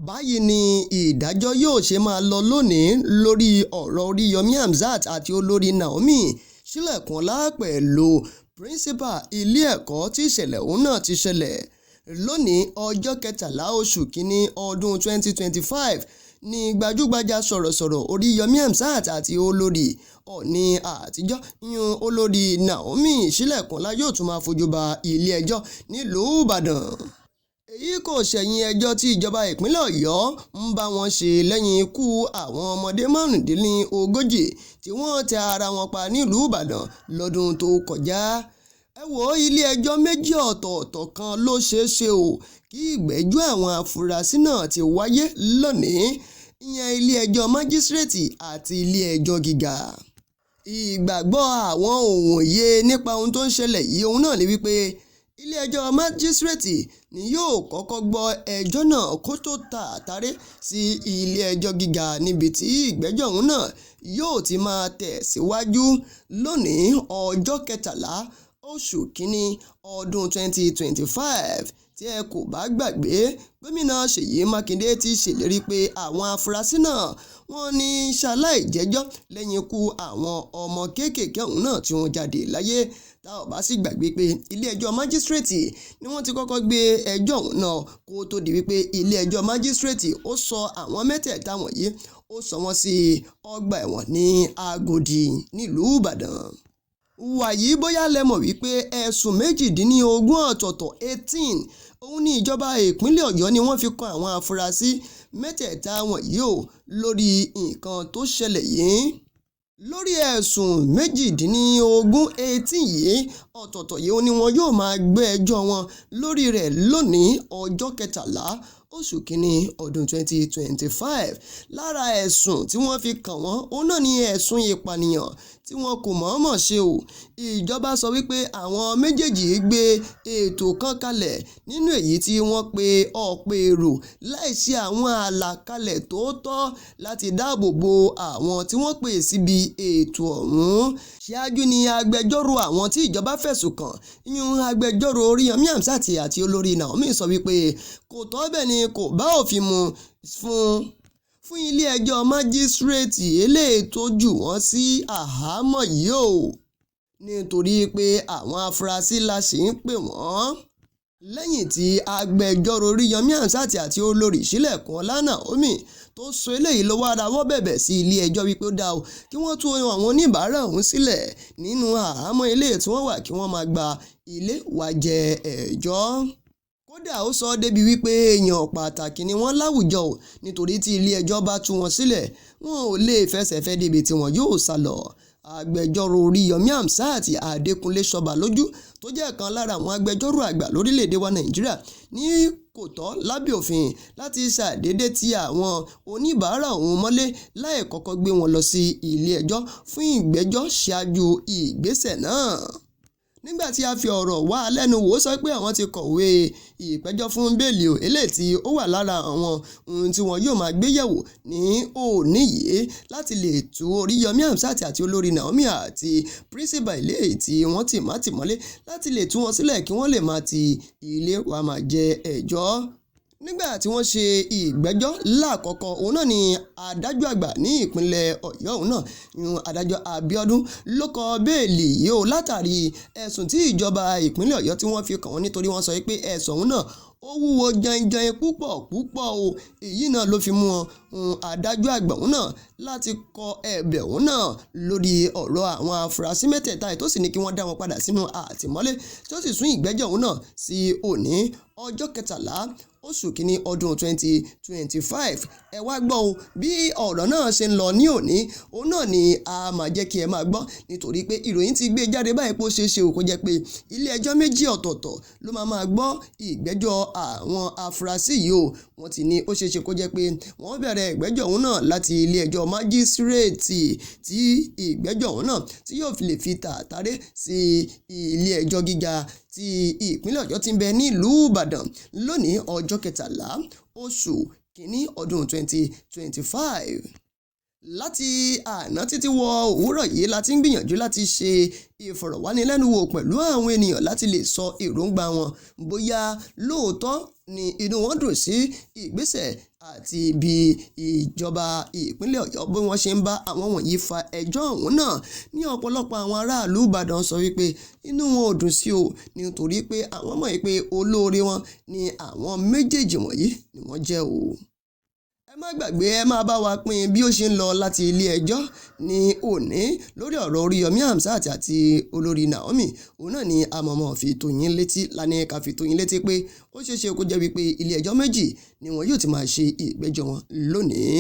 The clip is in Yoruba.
Báyìí ni ìdájọ́ yóò ṣe máa lọ lónìí lórí ọ̀rọ̀ Oriyomi Hamzat àti Olori Naomi sílẹ̀kùnlá pẹ̀lú píríńsípà ilé ẹ̀kọ́ tí ìṣẹ̀lẹ̀ ọ̀hún náà ti ṣẹlẹ̀. Lónìí ọjọ́ 13 oṣù kínní ọdún 2025 ní gbajúgbajà sọ̀rọ̀sọ̀rọ̀ Oriyomi Hamzat àti Olori Ọ̀ọ̀ni àtijọ́ yún Olori Naomi sílẹ̀kùnlá yóò tún máa fojú ba ilé ẹjọ́ nílùú Ìbàdàn. Èyí kò ṣẹ̀yìn ẹjọ́ tí ìjọba ìpínlẹ̀ Ọ̀yọ́ ń bá wọn ṣe lẹ́yìn ikú àwọn ọmọdé 35 tí wọ́n tẹ ara wọn pa nílùú Ìbàdàn lọ́dún tó kọjá. Ilé ẹjọ́ méjì ọ̀tọ̀ọ̀tọ̀ kan ló ṣeéṣe kí ìgbẹ́jọ́ àwọn afurasí náà ti wáyé lónìí, ìyẹn ilé ẹjọ́ májísírèètì àti ilé ẹjọ́ gíga. Ìgbàgbọ́ àwọn òǹwòye nípa ohun tó ń ṣẹlẹ̀ yìí òun náà ni wípé ilé ẹjọ́ májísírèètì ni yóò kọ́kọ́ gbọ́ ẹjọ́ náà kó tó ta àtàrẹ sí ilé ẹjọ́ gíga níbi tí ìgbẹ́jọ́ ọ̀hún náà yóò ti máa tẹ̀síwájú lónìí ọjọ́ 13 oṣù kínní ọdún 2025. Tí ẹ kò bá gbàgbé, gómìnà Ṣèyí Mákindé ti ṣèlérí pé àwọn afurasí náà wọ́n ní ṣaláì jẹ́jọ́ lẹ́yìn ikú àwọn ọmọ kéékèèké ọ̀hún náà tí wọ́n jáde láyé. Tá ò bá sì gbàgbé pé ilé ẹjọ́ májísírèètì ni wọ́n ti kọ́kọ́ gbé ẹjọ́ ọ̀hún náà kó tó di wípé ilé ẹjọ́ májísírèètì ó sọ àwọn mẹ́tẹ̀ẹ̀ta wọ̀nyí ó sọ wọ́n sí ọgbà ẹ̀wọ̀n ní Agodi nílùú Ìbàdàn. Wàyí bóyá lẹ mọ̀ wípé ẹ̀sùn 18 ọ̀tọ̀ọ̀tọ̀ 18 òun ní ìjọba ìpínlẹ̀ Ọ̀yọ́ ni wọ́n fi kan àwọn afurasí mẹ́tẹ̀ẹ̀ta wọ̀nyí lórí nǹkan tó ṣẹlẹ̀ yìí. Lórí ẹ̀sùn 18 yìí ọ̀tọ̀ọ̀tọ̀ yìí ni wọn yóò máa gbé ẹjọ́ wọn lórí rẹ̀ lónìí ọjọ́ 13 oṣù kínní ọdún 2025. Lára ẹ̀sùn tí wọ́n fi kàn wọ́n òun náà ni ẹ̀sùn ìpànìyàn tí wọn kò mọ̀ọ́mọ̀ ṣe Ìjọba sọ wípé àwọn méjèèjì gbé ètò kan kalẹ̀ nínú èyí tí wọ́n pe ọ̀pọ̀ èrò láìsí àwọn àlàkalẹ̀ tó tọ́ láti dáàbò bo àwọn tí wọ́n pè síbi ètò ọ̀hún. Ṣáájú ni agbẹjọ́rò àwọn tí ìjọba fẹ̀sùn kàn yún agbẹjọ́rò Oriyomi Hamzat àti Olori Naomi sọ wípé kò tọ́ bẹ́ẹ̀ ni kò bá òfin mu fún ilé ẹjọ́ májísírèètì eléyìí tó jù wọ́n sí àhámọ́ yìí nítorí pé àwọn afurasí la sì ń pè wọ́n. Lẹ́yìn tí agbẹjọ́rò Oriyomi Hamzat àti Olori sílẹ̀kùnlá Naomi tó sọ eléyìí ló wá rawọ́ bẹ̀bẹ̀ sí ilé ẹjọ́ wípé ó dá kí wọ́n tú àwọn oníbàárà ọ̀hún sílẹ̀ nínú àhámọ́ eléyìí tí wọ́n wà kí wọ́n máa gba ilé wá jẹ ẹjọ́. Kódà ó sọ débi wípé èèyàn pàtàkì ni wọ́n láwùjọ nítorí tí ilé ẹjọ́ bá tú wọn sílẹ̀ wọn ò lè fẹsẹ̀ fẹ́ débi tí wọn yóò sá lọ. Agbẹjọ́rò Oriyomi Hamzat Adékúnlé Ṣọbalójú tó jẹ́ kan lára àwọn agbẹjọ́rò àgbà lórílẹ̀‐èdè wa Nàìjíríà ní kò tọ́ lábẹ́ òfin láti ṣàdédé ti àwọn oníbàárà òun mọ́lé láì kọ́kọ́ gbé wọn lọ sí ilé ẹjọ́ fún ìgbẹ́jọ́ ṣáájú ìgbésẹ̀ náà. Nígbà tí a fi ọ̀rọ̀ wá lẹ́nu wò sọ pé àwọn ti kọ̀wé ìpẹ́jọ́ fún bẹ́ẹ̀lì eléyìí tí ó wà lára àwọn ohun tí wọn yóò máa gbé yẹ̀wò ní òní yìí láti lè tú Oriyomi Hamzat àti Olori Naomi àti píríńsípà eléyìí tí wọ́n tì mọ́lé láti lè tú wọn sílẹ̀ kí wọ́n lè máa ti ilé wa máa jẹ ẹjọ́. Nígbà tí wọ́n ṣe ìgbẹ́jọ́ lákọ̀ọ́kọ́ òun náà ni adájọ́ àgbà ní ìpínlẹ̀ Ọ̀yọ́ òun náà yún adájọ́ Abíọ́dún ló kọ bẹ́ẹ̀lì yìí látàrí ẹ̀sùn tí ìjọba ìpínlẹ̀ Ọ̀yọ́ tí wọ́n fi kàn wọ́n nítorí wọ́n sọ pé ẹ̀sùn òun náà ó wúwo janjan púpọ̀ èyí náà ló fi mú adájọ́ àgbà òun náà láti kọ ẹ̀bẹ̀ òun náà lórí ọ̀rọ̀ àwọn afurasí mẹ́tẹ̀ẹ̀ta tó sì ní kí wọ́n dá wọn padà sínú àtìmọ́lé tí ó sì sún ìgbẹ́jọ́ òun náà sí òní ọjọ́ 13 oṣù kínní ọdún 2025. Ẹ wá gbọ́ bí ọ̀rọ̀ náà ṣe ń lọ ní òní òun náà ni a máa jẹ́ kí ẹ máa gbọ́ nítorí pé ìròyìn ti gbé jáde báyìí pé ó ṣeéṣe kó jẹ́ pé ilé ẹjọ́ méjì ọ̀tọ̀ọ̀tọ̀ ló máa gbọ́ ìgbẹ́jọ́ àwọn afurasí yìí wọ́n ti ní ó ṣeéṣe kó jẹ́ pé wọ́n bẹ̀rẹ̀ ìgbẹ́jọ́ òun náà láti ilé ẹjọ́ májísírèètì tí ìgbẹ́jọ́ òun náà tí yóò fi lè fi tààtàrẹ sí ilé ẹjọ́ gíga tí ìpínlẹ̀ Ọ̀yọ́ ti ń bẹ nílùú Ìbàdàn lónìí ọjọ́ 13 oṣù kínní ọdún 2025. Láti àná títí wọ òwúrọ̀ yìí la ti ń gbìyànjú láti ṣe ìfọ̀rọ̀wánilẹ́nuwò pẹ̀lú àwọn ènìyàn láti lè sọ èròǹgbà wọn bóyá lóòótọ́ ní inú wọn dùn sí ìgbésẹ̀ àti bí ìjọba ìpínlẹ̀ Ọ̀yọ́ bí wọ́n ṣe ń bá àwọn wọ̀nyí fa ẹjọ́ ọ̀hún náà. Ní ọ̀pọ̀lọpọ̀ àwọn aráàlú Ìbàdàn sọ wípé inú wọn ò dùn sí o nítorí pé àwọn mọ̀ pé olóore wọn ni àwọn méjèèjì wọ̀nyí ni wọ́n jẹ́ o. Ẹ má gbàgbé ẹ máa bá wa pín bí ó ṣe ń lọ láti ilé ẹjọ́ ní òní lórí ọ̀rọ̀ Oriyomi Hamzat àti Olori Naomi. Òun náà ni àmọ̀mọ́ fi tó yín létí lánàá ká fi tó yín létí pé ó ṣeéṣe kó jẹ́ wípé ilé ẹjọ́ méjì ni wọn yóò ti máa ṣe ìgbẹ́jọ́ wọn lónìí.